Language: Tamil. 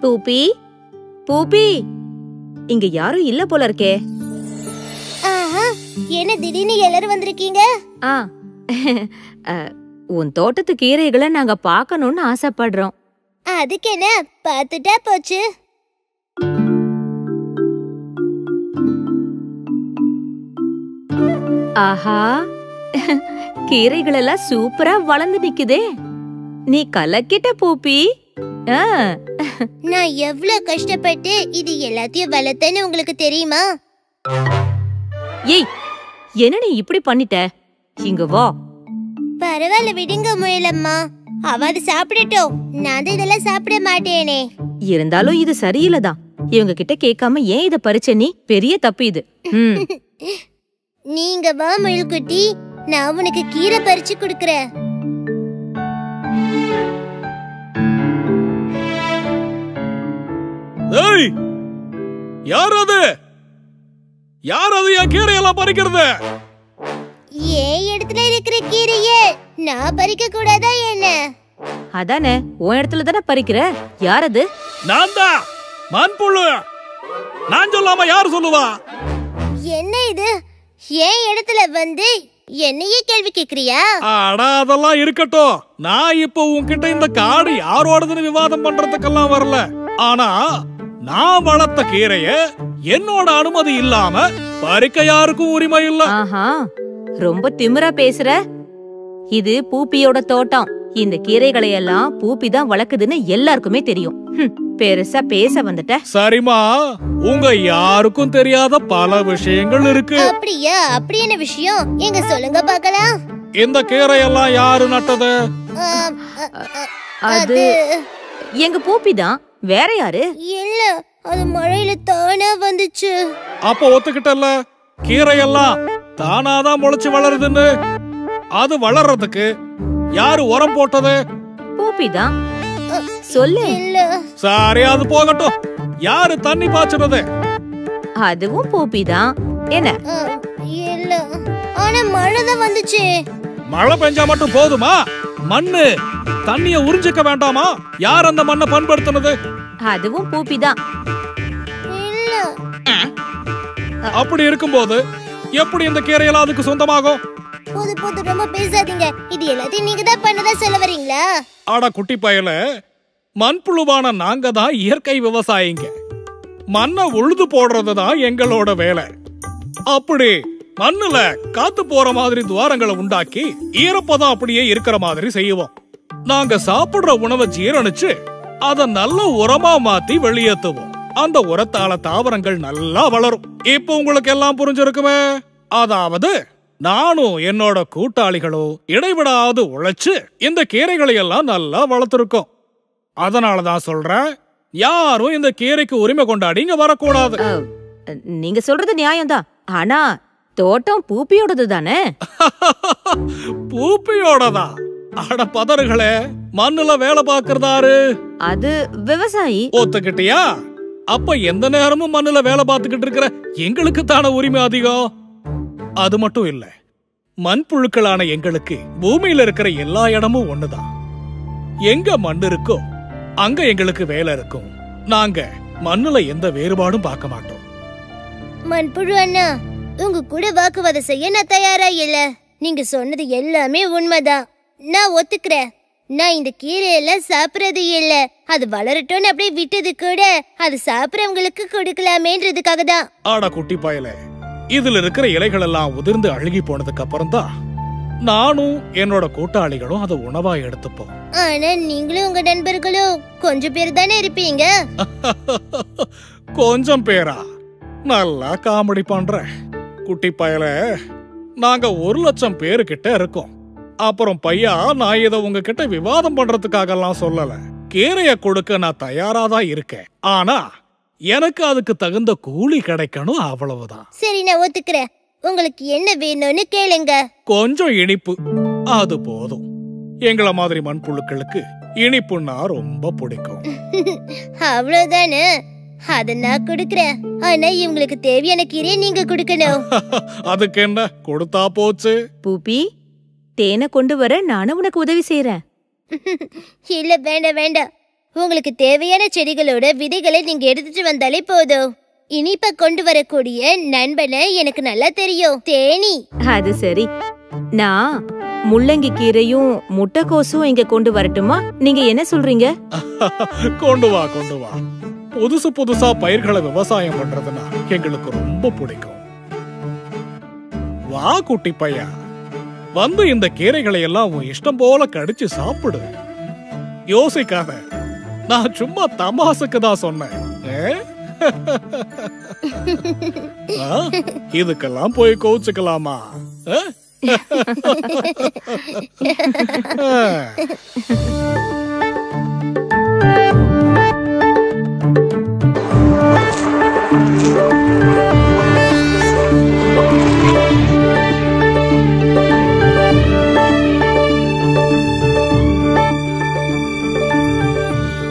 பூப்பி, பூப்பி, இங்க யாரும் இல்ல போல இருக்கே. என்ன திடீர்னு எல்லாரும் வந்திருக்கீங்க? உன் தோட்டத்து கீரைகளை நாங்க பார்க்கணும்னு ஆசைப்படுறோம். அதுக்கு என்ன, பார்த்துட்டா போச்சு. ஆஹா, கீரைகள் எல்லாம் சூப்பரா வளர்ந்து நிக்குதே. நீ கலக்கிட்ட பூப்பி. நான் எவ்வளவு கஷ்டப்பட்டு இது எல்லாத்தையும் வளர்த்தேன்னு உங்களுக்கு தெரியுமா? ஏய், என்ன நீ இப்படி பண்ணிட்ட? இங்க வா. பரவாயில்ல விடுங்க முயலம்மா, அவ அது சாப்பிடட்டும். நான் தான் இதெல்லாம் சாப்பிட மாட்டேனே. இருந்தாலும் இது சரியில்லதான். இவங்க கிட்ட கேட்காம ஏன் இத பறிச்ச? நீ பெரிய தப்பு இது. நீங்க வா முயல்குட்டி, நான் உனக்கு கீரை பறிச்சு குடுக்கறேன். ஏய், யார் அது? யார் அது என் கீரையெல்லாம் பறிக்கிறது? ஏன் இடத்துல இருக்கிற கீரையே நான் பறிக்க கூடாதா என்ன? அதானே, உன் இடத்துல தானே பறிக்கிற. யார் அது? நான் தான், மண்புழு. நான் சொல்லாம யார் சொல்லுவா? என்ன இது, ஏன் இடத்துல வந்து என்னையே கேள்வி கேக்குறியா? அடா, அதெல்லாம் இருக்கட்டும். நான் இப்ப உன்கிட்ட இந்த காடு யாரோடதுன்னு விவாதம் பண்றதுக்கெல்லாம் வரல. ஆனா நான் வளர்த்த கீரைய என்னோட அனுமதி இல்லாம பறிக்க யாருக்கும் உரிமை இல்ல. ஆஹா, ரொம்ப திமிரா பேசுற. இது பூப்பியோட தோட்டம். இந்த கீரைகளை எல்லாம் பூப்பி தான் வளர்க்குதுன்னு எல்லாருக்குமே தெரியும். பெருசா பேச வந்துட்ட. சரிமா, உங்க யாருக்கும் தெரியாத பல விஷயங்கள் இருக்கு. அப்படியா? அப்படி என்ன விஷயம்? எங்க சொல்லுங்க பார்க்கலாம். இந்த கீரையெல்லாம் யாரு நட்டது? அது எங்க பூப்பி தான். வேற யாரு? இல்ல, அது மழையில தானா வந்துச்சு. அப்ப ஒத்துக்கிட்டல்ல, கீரையெல்லாம் தானாதான் முளைச்சு வளருதுன்னு. அது வளர்றதுக்கு யாரு உரம் போட்டது? பூப்பி தான். சொல்லு. இல்ல. சரி, அது போகட்டும். யாரு தண்ணி பாய்ச்சறது? அதுவும் பூப்பி தான். என்ன? இல்ல, ஆனா மழை தான் வந்துச்சு. மழை பெஞ்சா மட்டும் போதுமா? மண்ணு தண்ணிய உறிஞ்சிக்க வேண்டாமா? யார் அந்த மண்ணை பண்படுத்தினது? அதுவும் பூப்பி தான். இல்ல. அப்படி இருக்கும்போது எப்படி இந்த கீரையெல்லாம் அதுக்கு சொந்தமாகும்? போது போது, ரொம்ப பேசாதீங்க. இது எல்லாத்தையும் நீங்க தான் பண்ணதா சொல்ல வரீங்களா? ஆடா குட்டி பயல, மண்புழுவான நாங்க தான் இயற்கை விவசாயிங்க. மண்ணை உழுது போடுறது தான் எங்களோட வேலை. அப்படி மண்ணுல காத்து போற மாதிரி துவாரங்களை உண்டாக்கி ஈரப்பதம் அப்படியே இருக்கிற மாதிரி செய்வோம். நாங்க சாப்பிடுற உணவை ஜீரணிச்சு அத நல்ல உரமா மாத்தி வெளியேற்றுவோம். அந்த உரத்தால தாவரங்கள் நல்லா வளரும். இப்ப உங்களுக்கு எல்லாம் புரிஞ்சிருக்குமே. அதாவது நானும் என்னோட கூட்டாளிகளும் இடைவிடாது உழைச்சு இந்த கீரைகளை எல்லாம் நல்லா வளர்த்திருக்கோம். அதனாலதான் சொல்றேன், யாரும் இந்த கீரைக்கு உரிமை கொண்டாடி இங்க வரக்கூடாது. நீங்க சொல்றது நியாயம்தான். ஆனா தோட்டம் பூப்பியோடது தானே? பூப்பியோடதா? அட பதறுகளே, மண்ணுல வேலை பாக்குறதாரு? அது விவசாயி. ஒத்துக்கிட்டியா? அப்ப எந்த நேரமும் மண்ணுல வேலை பார்த்துக்கிட்டு இருக்கிற எங்களுக்கு தான உரிமை அதிகம். அது மட்டும் இல்ல, மண்புழுக்களான எங்களுக்கு பூமியில இருக்கிற எல்லா இடமும் ஒண்ணுதான். எங்க மண் இருக்கோ அங்க எங்களுக்கு வேலை இருக்கும். நாங்க மண்ணுல எந்த வேறுபாடும் பார்க்க மாட்டோம். மண்புழு அண்ணா, உங்க கூட வாக்குவாதம் செய்ய நான் தயாரா இல்ல. நீங்க சொன்னது எல்லாமே உண்மைதான், நான் ஒத்துக்கிறேன். நான் இந்த கீரையெல்லாம் சாப்பிடறது இல்ல. அது வளரட்டும் அப்படியே விட்டது கூட அது சாப்பிடறவங்களுக்கு கொடுக்கலாமேன்றதுக்காக தான். ஆடா குட்டி பயல, இதுல இருக்கிற இலைகள் எல்லாம் உதிர்ந்து அழுகி போனதுக்கு அப்புறம் தான் நானும் என்னோட கூட்டாளிகளும் அதை உணவா எடுத்துப்போம். ஆனா நீங்களும் உங்க நண்பர்களும் கொஞ்சம் பேர் தானே இருப்பீங்க. கொஞ்சம் பேரா? நல்லா காமெடி பண்ற குட்டி பயல. நாங்க 1,00,000 பேரு கிட்ட இருக்கோம். அப்புறம் பையா, நான் இதை உங்ககிட்ட விவாதம் பண்றதுக்காக எல்லாம் சொல்லல. கீரைய கொடுக்க நான் தயாராதான் இருக்கேன். ஆனா எனக்கு அதுக்கு தகுந்த கூலி கிடைக்கணும், அவ்வளவுதான். சரி, நான் ஒத்துக்கிறேன். உங்களுக்கு என்ன வேணும்னு கேளுங்க. கொஞ்சம் இனிப்பு, அது போதும். எங்களை மாதிரி மண்புழுக்களுக்கு இனிப்புன்னா ரொம்ப பிடிக்கும். அவ்வளவுதானே? அத நான் கொடுக்கறேன். ஆனா இவங்களுக்கு தேவையான கீரையை நீங்க கொடுக்கணும். அதுக்கு என்ன, கொடுத்தா போச்சு. பூப்பி, தேனை கொண்டு வர நானும் உனக்கு உதவி செய்யறேன். இல்ல, வேண்டாம் வேண்டாம். உங்களுக்கு தேவையான செடிகளோட விதைகளை நீங்க எடுத்துட்டு வந்தாலே போதும். இனிப்ப கொண்டு வரக்கூடிய நண்பனை எனக்கு நல்லா தெரியும், தேனி. அது சரி, நான் முள்ளங்கி கீரையும் முட்டைக்கோசும் இங்க கொண்டு வரட்டுமா? நீங்க என்ன சொல்றீங்க? கொண்டு வா கொண்டு வா. புதுசு புதுசா பயிர்களை விவசாயம் பண்றதுன்னா எங்களுக்கு ரொம்ப பிடிக்கும். வா குட்டி பையா, வந்து இந்த கீரைகளை எல்லாம் உன் இஷ்டம் போல கடிச்சு சாப்பிடு. யோசிக்காத, நான் சும்மா தமாசுக்கு தான் சொன்னேன். இதுக்கெல்லாம் போய் கோச்சுக்கலாமா?